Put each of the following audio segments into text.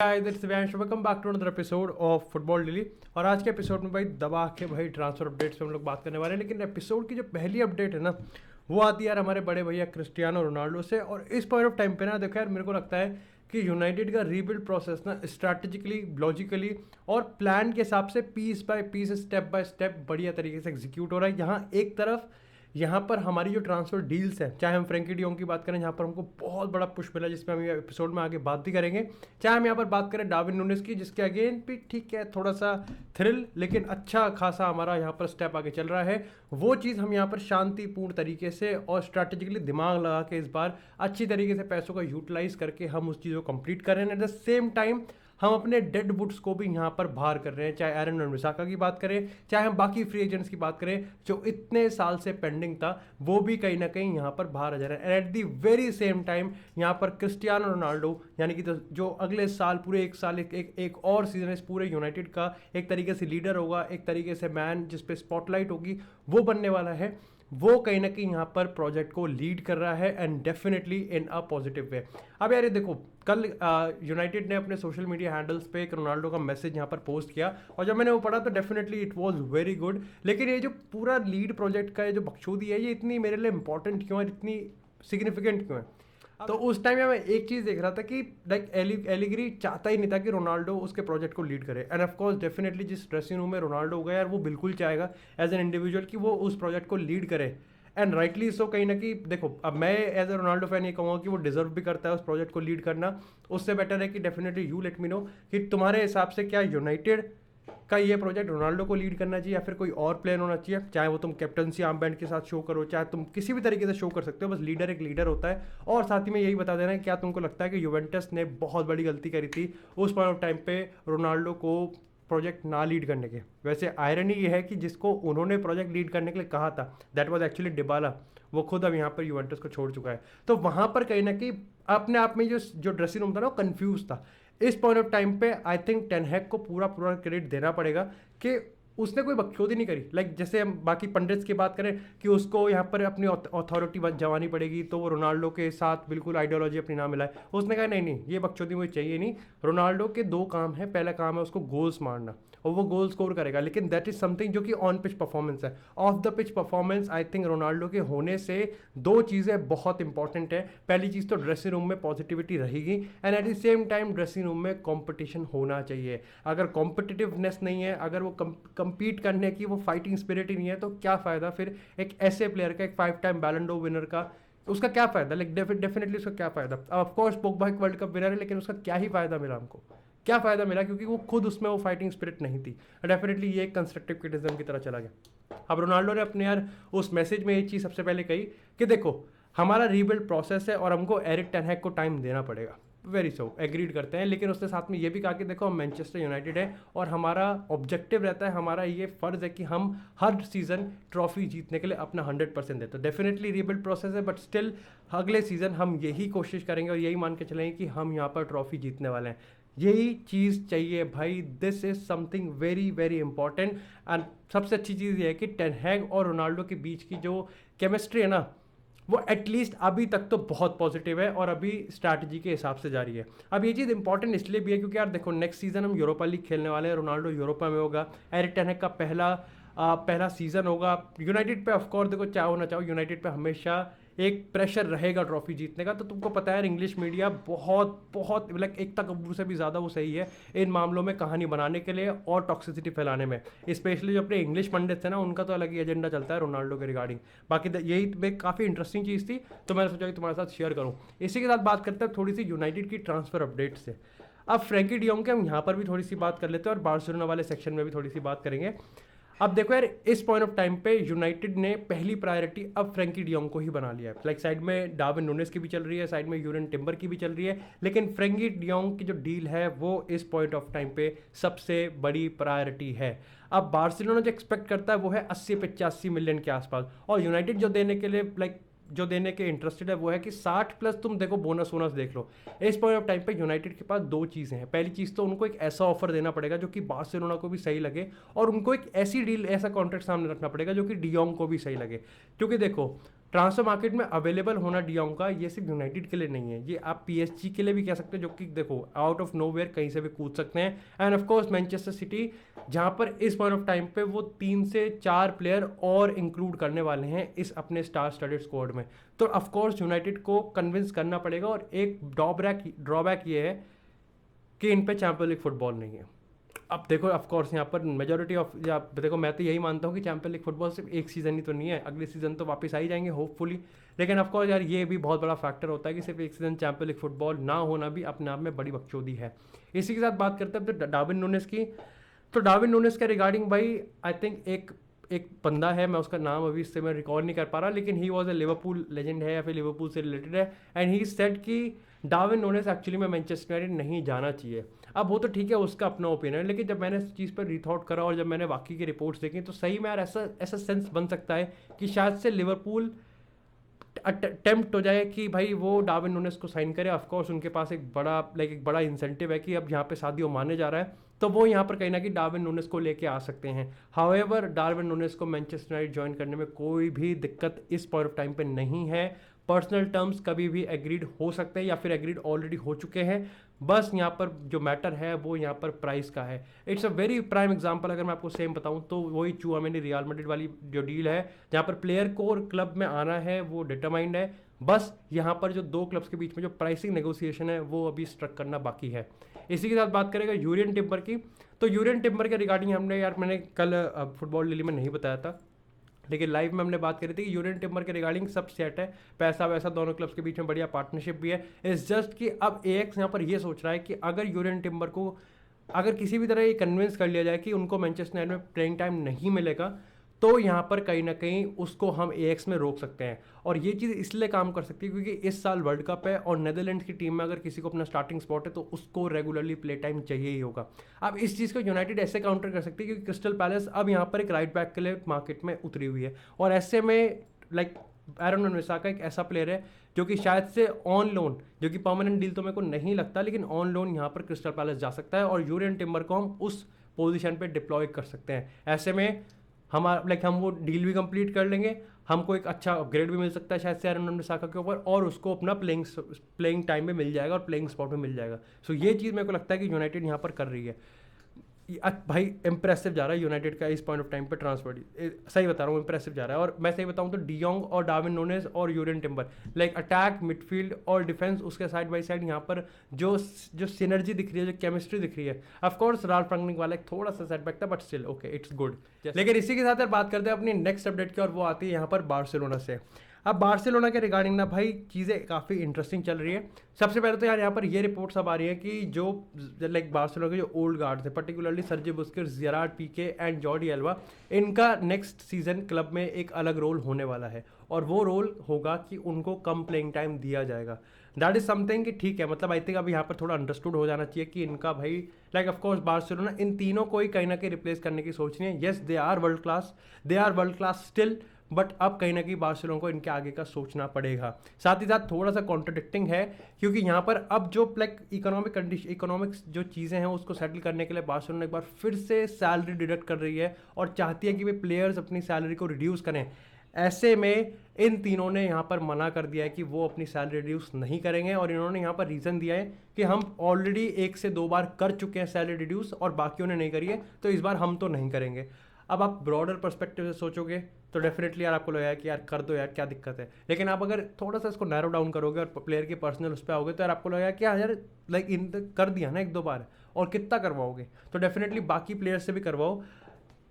Welcome back to another episode of football daily. और आज के एपिसोड में भाई दबा के भाई ट्रांसफर अपडेट्स पे हम लोग बात करने वाले हैं। लेकिन एपिसोड की जो पहली अपडेट है ना, वो आती है यार हमारे बड़े भैया क्रिस्टियानो रोनाल्डो से। और इस पॉइंट ऑफ टाइम पे ना देखो यार, मेरे को लगता है कि यूनाइटेड का रीबिल्ड प्रोसेस ना स्ट्रैटेजिकली, लॉजिकली और प्लान के हिसाब से piece by piece, step by step बढ़िया तरीके से एग्जीक्यूट हो रहा है। यहाँ एक तरफ यहाँ पर हमारी जो ट्रांसफर डील्स है, चाहे हम फ्रैंकी डियोंग की बात करें जहाँ पर हमको बहुत बड़ा पुश मिला, जिसमें हम ये एपिसोड में आगे बात भी करेंगे, चाहे हम यहाँ पर बात करें डार्विन नूनेस की, जिसके अगेन भी ठीक है थोड़ा सा थ्रिल, लेकिन अच्छा खासा हमारा यहाँ पर स्टेप आगे चल रहा है। वो चीज़ हम यहाँ पर शांतिपूर्ण तरीके से और स्ट्रैटेजिकली दिमाग लगा के इस बार अच्छी तरीके से पैसों का यूटिलाइज करके हम उस चीज़ को कंप्लीट कर रहे हैं। एट द सेम टाइम हम अपने डेड बुट्स को भी यहाँ पर बाहर कर रहे हैं, चाहे एरन वन-बिसाका की बात करें, चाहे हम बाकी फ्री एजेंट्स की बात करें जो इतने साल से पेंडिंग था, वो भी कहीं ना कहीं यहाँ पर बाहर आ जा रहे हैं। And at the very same time यहाँ पर क्रिस्टियानो रोनाल्डो यानी कि जो अगले साल पूरे एक साल एक और सीजन इस पूरे यूनाइटेड का एक तरीके से लीडर होगा, एक तरीके से मैन जिस पे स्पॉटलाइट होगी, वो बनने वाला है। वो कहीं ना कहीं यहाँ पर प्रोजेक्ट को लीड कर रहा है and definitely in a positive way. अब यार ये देखो, कल यूनाइटेड ने अपने सोशल मीडिया हैंडल्स पे एक रोनाल्डो का मैसेज यहाँ पर पोस्ट किया, और जब मैंने वो पढ़ा तो definitely it was very good. लेकिन ये जो पूरा लीड प्रोजेक्ट का ये जो बकचोदी है, ये इतनी मेरे लिए इंपॉर्टेंट क्यों है, इतनी सिग्निफिकेंट क्यों है? तो उस टाइम मैं एक चीज़ देख रहा था कि लाइक एलिग्री चाहता ही नहीं था कि रोनाल्डो उसके प्रोजेक्ट को लीड करे। एंड ऑफ कोर्स डेफिनेटली जिस ड्रेसिंग रूम में रोनाल्डो होगा यार, वो बिल्कुल चाहेगा एज एन इंडिविजुअल कि वो उस प्रोजेक्ट को लीड करे। एंड राइटली सो, कहीं ना कहीं देखो, अब मैं एज ए रोनाल्डो फैन ये कहूँगा कि वो डिजर्व भी करता है उस प्रोजेक्ट को लीड करना। उससे बेटर है कि definitely you let me know कि तुम्हारे हिसाब से क्या यूनाइटेड का ये प्रोजेक्ट रोनाल्डो को लीड करना चाहिए या फिर कोई और प्लेयर होना चाहिए, चाहे वो तुम कैप्टनसी आर्म बैंड के साथ शो करो, चाहे तुम किसी भी तरीके से शो कर सकते हो, बस लीडर एक लीडर होता है। और साथ ही में यही बता देना है, क्या तुमको लगता है कि यूवेंटस ने बहुत बड़ी गलती करी थी उस पॉइंट ऑफ टाइम पे रोनाल्डो को प्रोजेक्ट ना लीड करने के? वैसे आयरनी ये है कि जिसको उन्होंने प्रोजेक्ट लीड करने के लिए कहा था, दैट वाज एक्चुअली डिबाला। वो खुद अब यहाँ पर यूवेंटस को छोड़ चुका है। तो वहाँ पर कहीं ना कहीं अपने आप में जो ड्रेसिंग रूम था ना, वो कन्फ्यूज था। इस पॉइंट ऑफ टाइम पे आई थिंक टेन हैग को पूरा क्रेडिट देना पड़ेगा कि उसने कोई बकचोदी नहीं करी। लाइक जैसे हम बाकी पंडित्स की बात करें कि उसको यहाँ पर अपनी अथॉरिटी जमानी पड़ेगी, तो वो रोनाल्डो के साथ बिल्कुल आइडियोलॉजी अपनी ना मिलाए। उसने कहा नहीं नहीं, ये बकचोदी मुझे चाहिए नहीं। रोनाल्डो के दो काम है, पहला काम है उसको गोल्स मारना, और वो गोल स्कोर करेगा, लेकिन दैट इज समथिंग जो कि ऑन पिच परफॉर्मेंस है। Of the pitch performance I think Ronaldo के होने से दो चीज़ें बहुत इंपॉर्टेंट है। पहली चीज़ तो ड्रेसिंग रूम में पॉजिटिविटी रहेगी, and at the same time dressing room में कॉम्पिटिशन होना चाहिए। अगर कॉम्पिटिटिवनेस नहीं है, अगर वो कंपीट करने की वो फाइटिंग स्पिरिट ही नहीं है, तो क्या फ़ायदा फिर एक ऐसे प्लेयर का, एक 5 टाइम बैलन डोर विनर का? उसका क्या फ़ायदा? लाइक डेफिनेटली उसका क्या फ़ायदा? अब ऑफकोर्स पोग्बा एक वर्ल्ड कप विनर है, लेकिन उसका क्या ही फ़ायदा मिला हमको? क्या फ़ायदा मिला? क्योंकि वो खुद उसमें वो फाइटिंग स्पिरिट नहीं थी। डेफिनेटली ये एक कंस्ट्रक्टिव क्रिटिसिज्म की तरह चला गया। अब रोनाल्डो ने अपने यार उस मैसेज में एक चीज़ सबसे पहले कही कि देखो, हमारा रीबिल्ड प्रोसेस है और हमको एरिक टेन हैग को टाइम देना पड़ेगा। वेरी सो एग्रीड करते हैं, लेकिन उसने साथ में ये भी कहा कि देखो, हम मैनचेस्टर यूनाइटेड है और हमारा ऑब्जेक्टिव रहता है, हमारा ये फ़र्ज़ है कि हम हर सीज़न ट्रॉफी जीतने के लिए अपना 100% देते हैं। डेफिनेटली रीबिल्ड प्रोसेस है, बट स्टिल अगले सीज़न हम यही कोशिश करेंगे और यही मान के चलेंगे कि हम यहाँ पर ट्रॉफी जीतने वाले हैं। यही चीज़ चाहिए भाई। This is something very very important. And सबसे अच्छी चीज़ ये है कि टेन हैग और रोनाल्डो के बीच की जो केमिस्ट्री है ना, वो एटलीस्ट अभी तक तो बहुत पॉजिटिव है और अभी स्ट्रैटेजी के हिसाब से जारी है। अब ये चीज़ इंपॉर्टेंट इसलिए भी है क्योंकि यार देखो, नेक्स्ट सीजन हम यूरोपा लीग खेलने वाले हैं, रोनाल्डो यूरोपा में होगा, एरिक टेन हैग का पहला सीजन होगा। यूनाइटेड पे ऑफकोर्स देखो, चाहो ना चाहो, यूनाइटेड पे हमेशा एक प्रेशर रहेगा ट्रॉफी जीतने का। तो तुमको पता है इंग्लिश मीडिया बहुत बहुत लाइक एकता कपूर से भी ज़्यादा वो सही है इन मामलों में कहानी बनाने के लिए और टॉक्सिसिटी फैलाने में। स्पेशली जो अपने इंग्लिश पंडित हैं ना, उनका तो अलग ही एजेंडा चलता है रोनाल्डो के रिगार्डिंग। बाकी यही एक काफ़ी इंटरेस्टिंग चीज़ थी, तो मैंने सोचा कि तुम्हारे साथ शेयर करूँ। इसी के साथ बात करते हैं थोड़ी सी यूनाइटेड की ट्रांसफर अपडेट से। अब फ्रैंकी डियोंग के हम यहाँ पर भी थोड़ी सी बात कर लेते हैं और बार्सिलोना वाले सेक्शन में भी थोड़ी सी बात करेंगे। अब देखो यार, इस पॉइंट ऑफ टाइम पे यूनाइटेड ने पहली प्रायोरिटी अब फ्रैंकी डियोंग को ही बना लिया है। लाइक साइड में डार्विन नूनेस की भी चल रही है, साइड में यूरेन टिम्बर की भी चल रही है, लेकिन फ्रैंकी डियोंग की जो डील है वो इस पॉइंट ऑफ टाइम पे सबसे बड़ी प्रायोरिटी है। अब बार्सिलोना जो एक्सपेक्ट करता है वो है 80-85 मिलियन के आसपास, और यूनाइटेड जो देने के लिए जो देने के इंटरेस्टेड है वो है कि 60 प्लस तुम देखो बोनस वोनस देख लो। इस पॉइंट ऑफ टाइम पे यूनाइटेड के पास दो चीज़ें हैं। पहली चीज़ तो उनको एक ऐसा ऑफर देना पड़ेगा जो कि बार्सिलोना को भी सही लगे, और उनको एक ऐसी डील, ऐसा कॉन्ट्रैक्ट सामने रखना पड़ेगा जो कि डियोंग को भी सही लगे। क्योंकि देखो, ट्रांसफर मार्केट में अवेलेबल होना डियोंग का ये सिर्फ यूनाइटेड के लिए नहीं है, ये आप पीएसजी के लिए भी कह सकते हैं, जो कि देखो आउट ऑफ नोवेयर कहीं से भी कूद सकते हैं। End of course Manchester city, जहां पर इस पॉइंट ऑफ टाइम पे वो 3 से 4 प्लेयर और इंक्लूड करने वाले हैं इस अपने स्टार स्टडेड स्क्वाड में। तो ऑफ कोर्स यूनाइटेड को कन्विंस करना पड़ेगा। और एक ड्रॉबैक ये है कि इन पे चैंपियन लीग फुटबॉल नहीं है। अब देखो ऑफ कोर्स यहाँ पर मेजॉरिटी ऑफ, या देखो मैं तो यही मानता हूँ कि चैंपियन लीग फुटबॉल सिर्फ एक सीज़न ही तो नहीं है, अगले सीज़न तो वापस आ ही जाएंगे होपफुली। लेकिन ऑफ कोर्स यार ये भी बहुत बड़ा फैक्टर होता है कि सिर्फ एक सीज़न चैंपियन लीग फुटबॉल ना होना भी अपने आप में बड़ी बकचोदी है। इसी के साथ बात करते हैं तो डार्विन नूनेस की। तो डार्विन नूनेस के रिगार्डिंग भाई आई थिंक एक बंदा है, मैं उसका नाम अभी इससे मैं रिकॉर्ड नहीं कर पा रहा, लेकिन he was a Liverpool legend है या फिर लिवरपूल से रिलेटेड है। एंड ही सेड कि डार्विन नूनेस एक्चुअली में मैनचेस्टर यूनाइटेड नहीं जाना चाहिए। अब वो तो ठीक है, उसका अपना ओपिनियन है, लेकिन जब मैंने इस चीज़ पर रिथॉट करा और जब मैंने बाकी की रिपोर्ट्स देखी तो सही में यार ऐसा सेंस बन सकता है कि शायद से लिवरपूल अटेम्प्ट हो जाए कि भाई वो डार्विन नूनेस को साइन करे। ऑफकोर्स उनके पास एक बड़ा इंसेंटिव है कि अब यहाँ पे सादियो माने जा रहा है, तो वो यहाँ पर कहीं ना कहीं डार्विन नूनेस को लेके आ सकते हैं। हाउएवर डार्विन नूनेस को मैनचेस्टर यूनाइटेड ज्वाइन करने में कोई भी दिक्कत इस पॉइंट ऑफ टाइम पे नहीं है। पर्सनल टर्म्स कभी भी एग्रीड हो सकते हैं या फिर एग्रीड ऑलरेडी हो चुके हैं। बस यहाँ पर जो मैटर है वो यहाँ पर प्राइस का है। It's a very prime example, अगर मैं आपको सेम बताऊँ तो वही चुआमेनी रियल मैड्रिड वाली जो डील है, जहाँ पर प्लेयर को और क्लब में आना है वो डिटरमाइंड है। बस यहाँ पर जो दो क्लब्स के बीच में जो प्राइसिंग नेगोशिएशन है वो अभी स्ट्रक करना बाकी है। इसी के साथ बात करेगा यूरियन टिम्बर की। तो यूरियन टिम्बर के रिगार्डिंग मैंने कल फुटबॉल डेली में नहीं बताया था, लेकिन लाइव में हमने बात करी थी कि यूरियन टिम्बर के रिगार्डिंग सब सेट है, पैसा वैसा दोनों क्लब्स के बीच में बढ़िया पार्टनरशिप भी है। इट्स जस्ट कि अब एएक्स यहाँ पर ये सोच रहा है कि अगर यूरियन टिम्बर को अगर किसी भी तरह ये कन्विंस कर लिया जाए कि उनको मैनचेस्टर यूनाइटेड में प्लेइंग टाइम नहीं मिलेगा, तो यहाँ पर कहीं ना कहीं उसको हम एएक्स में रोक सकते हैं। और ये चीज़ इसलिए काम कर सकती है क्योंकि इस साल वर्ल्ड कप है और नेदरलैंड्स की टीम में अगर किसी को अपना स्टार्टिंग स्पॉट है तो उसको रेगुलरली प्ले टाइम चाहिए ही होगा। अब इस चीज़ को यूनाइटेड ऐसे काउंटर कर सकती है क्योंकि क्रिस्टल पैलेस अब यहाँ पर एक राइट बैक के लिए मार्केट में उतरी हुई है, और ऐसे में एरन वन-बिसाका एक ऐसा प्लेयर है जो कि शायद से ऑन लोन, जो कि परमानेंट डील तो मेरे को नहीं लगता, लेकिन ऑन लोन यहाँ पर क्रिस्टल पैलेस जा सकता है और यूरियन टिम्बर को हम उस पोजीशन पे डिप्लॉय कर सकते हैं। ऐसे में हम वो डील भी कंप्लीट कर लेंगे, हमको एक अच्छा अपग्रेड भी मिल सकता है शायद से एरन वन-बिसाका के ऊपर, और उसको अपना प्लेइंग टाइम में मिल जाएगा और प्लेइंग स्पॉट में मिल जाएगा। सो ये चीज़ मेरे को लगता है कि यूनाइटेड यहाँ पर कर रही है। भाई इंप्रेसिव जा रहा है यूनाइटेड का इस पॉइंट ऑफ टाइम पे ट्रांसफर, सही बता रहा हूँ इंप्रेसिव जा रहा है। और मैं सही बताऊँ तो डियोंग और डार्विन नूनेस और यूरियन टिम्बर अटैक, मिडफील्ड और डिफेंस उसके साइड बाई साइड यहाँ पर जो सिनर्जी दिख रही है, जो केमिस्ट्री दिख रही है। ऑफकोर्स राल्फ रंगनिक वाला एक थोड़ा सा सेटबैक था, but still okay it's good. लेकिन इसी के साथ यार बात करते हैं अपनी नेक्स्ट अपडेट की, और वो आती है यहाँ पर बार्सिलोना से। अब बार्सिलोना के रिगार्डिंग ना भाई चीज़ें काफ़ी इंटरेस्टिंग चल रही है। सबसे पहले तो यार यहाँ पर ये रिपोर्ट्स अब आ रही है कि जो बार्सिलोना के जो ओल्ड गार्ड थे, particularly Sergi Busquets, Gerard Pique and Jordi Alba, इनका नेक्स्ट सीजन क्लब में एक अलग रोल होने वाला है, और वो रोल होगा कि उनको कम प्लेइंग टाइम दिया जाएगा। दैट इज समथिंग कि ठीक है, मतलब आई थिंक अभी यहाँ पर थोड़ा अंडरस्टूड हो जाना चाहिए कि इनका भाई ऑफकोर्स बार्सिलोना इन तीनों को ही कहीं ना कहीं रिप्लेस करने की सोच रही है। Yes they are world class still, but अब कहीं ना कहीं बार्सिलोना को इनके आगे का सोचना पड़ेगा। साथ ही साथ थोड़ा सा कॉन्ट्रडिक्टिंग है क्योंकि यहाँ पर अब जो इकोनॉमिक्स जो चीज़ें हैं उसको सेटल करने के लिए बार्सिलोना एक बार फिर से सैलरी डिडक्ट कर रही है और चाहती है कि वे प्लेयर्स अपनी सैलरी को रिड्यूस करें। ऐसे में इन तीनों ने यहाँ पर मना कर दिया है कि वो अपनी सैलरी रिड्यूस नहीं करेंगे, और इन्होंने यहाँ पर रीज़न दिया है कि हम ऑलरेडी 1 से 2 बार कर चुके हैं सैलरी रिड्यूस और बाकियों ने नहीं करी है, तो इस बार हम तो नहीं करेंगे। अब आप ब्रॉडर पर्सपेक्टिव से सोचोगे तो डेफिनेटली यार आपको लगेगा कि यार कर दो यार, क्या दिक्कत है। लेकिन आप अगर थोड़ा सा इसको नैरो डाउन करोगे और प्लेयर के पर्सनल उस पर आओगे तो यार आपको लगेगा कि यार इन कर दिया ना 1-2 बार, और कितना करवाओगे, तो डेफिनेटली बाकी प्लेयर से भी करवाओ।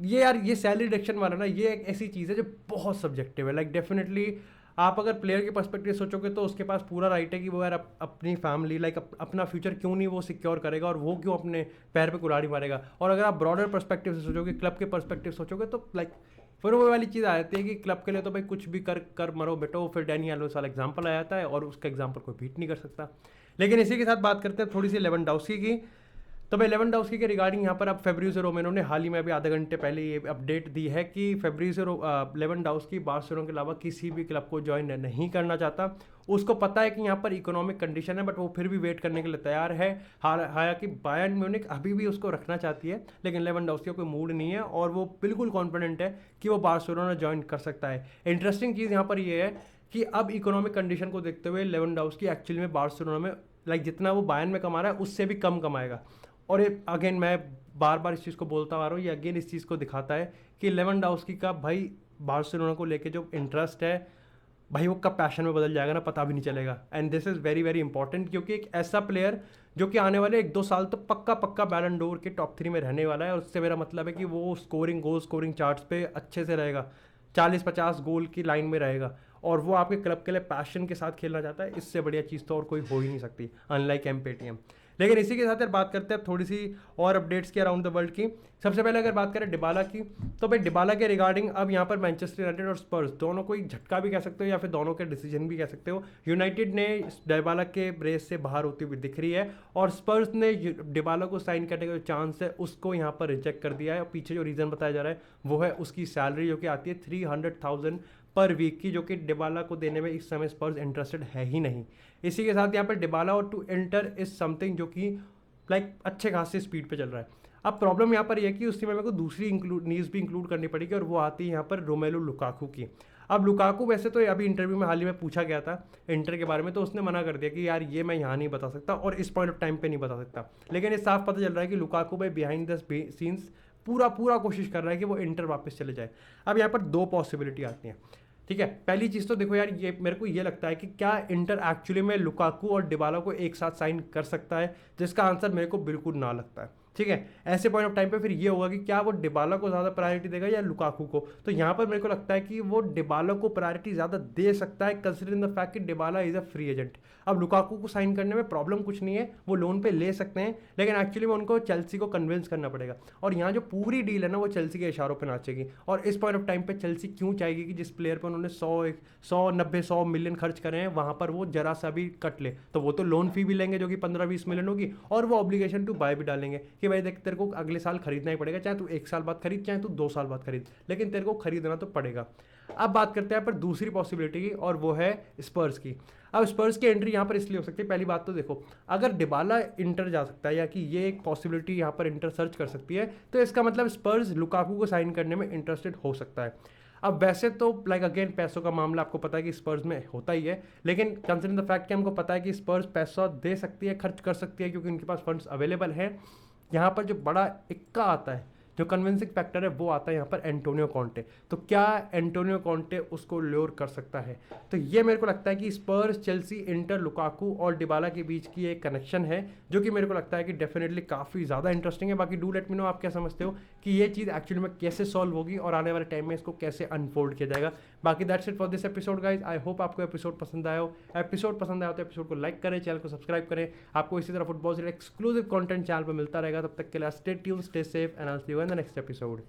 ये सैलरी रिडक्शन वाला ना, ये एक ऐसी चीज़ है जो बहुत सब्जेक्टिव है। डेफिनेटली आप अगर प्लेयर के पर्सपेक्टिव सोचोगे तो उसके पास पूरा राइट है कि वो यार अपनी फैमिली अपना फ्यूचर क्यों नहीं वो सिक्योर करेगा और वो क्यों अपने पैर पे कुल्हाड़ी मारेगा। और अगर आप ब्रॉडर पर्सपेक्टिव से सोचोगे, क्लब के पर्सपेक्टिव सोचोगे, तो फिर वो वाली चीज़ आ जाती है कि क्लब के लिए तो भाई कुछ भी कर मरो बेटो। फिर डैनी एल्वेस वाला एग्जाम्पल आ जाता है और उसका एग्जाम्पल कोई बीट नहीं कर सकता। लेकिन इसी के साथ बात करते हैं थोड़ी सी लेवेंडोव्स्की की। तो भाई लेवेंडोव्स्की के रिगार्डिंग यहाँ पर अब फैब्रिज़ियो रोमेनो ने हाल ही में अभी आधे घंटे पहले ये अपडेट दी है कि लेवेंडोव्स्की बार्सिलोना के अलावा किसी भी क्लब को ज्वाइन नहीं करना चाहता। उसको पता है कि यहाँ पर इकोनॉमिक कंडीशन है, बट वो फिर भी वेट करने के लिए तैयार है। हालांकि बायर्न म्यूनिख अभी भी उसको रखना चाहती है, लेकिन लेवेंडोव्स्की का कोई मूड नहीं है और वो बिल्कुल कॉन्फिडेंट है कि वो बार्सिलोना ज्वाइन कर सकता है। इंटरेस्टिंग चीज़ यहाँ पर ये है कि अब इकोनॉमिक कंडीशन को देखते हुए लेवेंडोव्स्की एक्चुअली में बार्सिलोना में लाइक जितना वो बायर्न में कमा रहा है उससे भी कम कमाएगा। और ये अगेन मैं बार बार इस चीज़ को बोलता आ रहा हूँ, ये अगेन इस चीज़ को दिखाता है कि लेवेंडोव्स्की का भाई बार्सिलोना को लेके जो इंटरेस्ट है भाई वो कब पैशन में बदल जाएगा ना पता भी नहीं चलेगा। And this is very very important, क्योंकि एक ऐसा प्लेयर जो कि आने वाले 1-2 साल तो पक्का पक्का बैलन डोर के टॉप 3 में रहने वाला है। और उससे मेरा मतलब है कि वो स्कोरिंग गोल स्कोरिंग चार्ट्स पे अच्छे से रहेगा, 40-50 गोल की लाइन में रहेगा, और वो आपके क्लब के लिए पैशन के साथ खेलना चाहता है। इससे बढ़िया चीज़ तो और कोई हो ही नहीं सकती अनलाइक एमपेटीएम। लेकिन इसी के साथ यार बात करते हैं थोड़ी सी और अपडेट्स की अराउंड द वर्ल्ड की। सबसे पहले अगर बात करें डिबाला की, तो भाई डिबाला के रिगार्डिंग अब यहाँ पर मैनचेस्टर यूनाइटेड और स्पर्स दोनों को एक झटका भी कह सकते हो या फिर दोनों के डिसीजन भी कह सकते हो। यूनाइटेड ने डिबाला के रेस से बाहर होती हुई दिख रही है, और स्पर्स ने डिबाला को साइन करने का जो चांस है उसको यहाँ पर रिजेक्ट कर दिया है। और पीछे जो रीज़न बताया जा रहा है वो है उसकी सैलरी जो कि आती है 300,000 पर वीक की, जो कि डिबाला को देने में इस समय स्पर्स इंटरेस्टेड है ही नहीं। इसी के साथ यहाँ पर डिबाला और टू एंटर इज समथिंग जो कि लाइक अच्छे खासे स्पीड पे चल रहा है। अब प्रॉब्लम यहाँ पर यह कि उस समय मेरे को दूसरी न्यूज़ भी इंक्लूड करनी पड़ेगी, और वो आती है यहाँ पर रोमेलू लुकाकू की। अब लुकाकू वैसे तो अभी इंटरव्यू में हाल ही में पूछा गया था इंटर के बारे में, तो उसने मना कर दिया कि यार ये मैं यहाँ नहीं बता सकता और इस पॉइंट ऑफ टाइम पे नहीं बता सकता। लेकिन ये साफ पता चल रहा है कि लुकाकू भाई बिहाइंड द सीन्स पूरा कोशिश कर रहा है कि वो इंटर वापस चले जाए। अब यहाँ पर 2 पॉसिबिलिटी आती हैं, ठीक है। पहली चीज़ तो देखो यार, ये मेरे को ये लगता है कि क्या इंटर एक्चुअली में लुकाकू और डिबाला को एक साथ साइन कर सकता है, जिसका आंसर मेरे को बिल्कुल ना लगता है, ठीक है। ऐसे पॉइंट ऑफ टाइम पे फिर ये होगा कि क्या वो डिबाला को ज़्यादा प्रायोरिटी देगा या लुकाकू को। तो यहाँ पर मेरे को लगता है कि वो डिबाला को प्रायोरिटी ज़्यादा दे सकता है, कंसिडरिंग द फैक्ट कि Dybala is a free agent. अब लुकाकू को साइन करने में प्रॉब्लम कुछ नहीं है, वो लोन पे ले सकते हैं, लेकिन एक्चुअली में उनको चेल्सी को कन्विंस करना पड़ेगा। और यहाँ जो पूरी डील है ना वो चेल्सी के इशारों पर नाचेगी। और इस पॉइंट ऑफ टाइम पे चेल्सी क्यों चाहेगी कि जिस प्लेयर पर उन्होंने 100 मिलियन खर्च करे हैं वहाँ पर वो जरा सा भी कट ले, तो वो तो लोन फी भी लेंगे जो कि 15-20 मिलियन होगी, और वो ऑब्लिगेशन टू बाय भी डालेंगे कि भाई देख तेरे को अगले साल खरीदना ही पड़ेगा, चाहे तू 1 साल बाद खरीद चाहे तू 2 साल बाद खरीद, लेकिन तेरे को खरीदना तो पड़ेगा। अब बात करते हैं पर दूसरी पॉसिबिलिटी की, और वो है स्पर्स की। अब स्पर्स की एंट्री यहाँ पर इसलिए हो सकती है, पहली बात तो देखो अगर डिबाला इंटर जा सकता है या कि ये एक पॉसिबिलिटी यहाँ पर इंटर सर्च कर सकती है, तो इसका मतलब स्पर्स लुकाकू को साइन करने में इंटरेस्टेड हो सकता है। अब वैसे तो लाइक अगेन पैसों का मामला आपको पता है कि स्पर्स में होता ही है, लेकिन कंसिडरिंग द फैक्ट कि हमको पता है कि स्पर्स पैसा दे सकती है, खर्च कर सकती है, क्योंकि उनके पास फंड्स अवेलेबल हैं। यहाँ पर जो बड़ा इक्का आता है, जो कन्विंसिंग फैक्टर है, वो आता है यहाँ पर एंटोनियो कॉन्टे। तो क्या एंटोनियो कॉन्टे उसको ल्योर कर सकता है? तो ये मेरे को लगता है कि स्पर्स, चेल्सी, इंटर, लुकाकू और डिबाला के बीच की एक कनेक्शन है, जो कि मेरे को लगता है कि डेफिनेटली काफ़ी ज़्यादा इंटरेस्टिंग है। बाकी डू लेट मी नो आप क्या समझते हो कि ये चीज़ एक्चुअली में कैसे सॉल्व होगी और आने वाले टाइम में इसको कैसे अनफोल्ड किया जाएगा। बाकी that's it for this episode guys. I hope आपको एपिसोड पसंद आया हो। एपिसोड पसंद आया हो तो एपिसोड को लाइक करें, चैनल को सब्सक्राइब करें। आपको इसी तरह फुटबॉल से एक्सक्लूसिव कंटेंट चैनल पर मिलता रहेगा। तब तक के लिए stay tuned, stay safe, and I will see you in the next episode.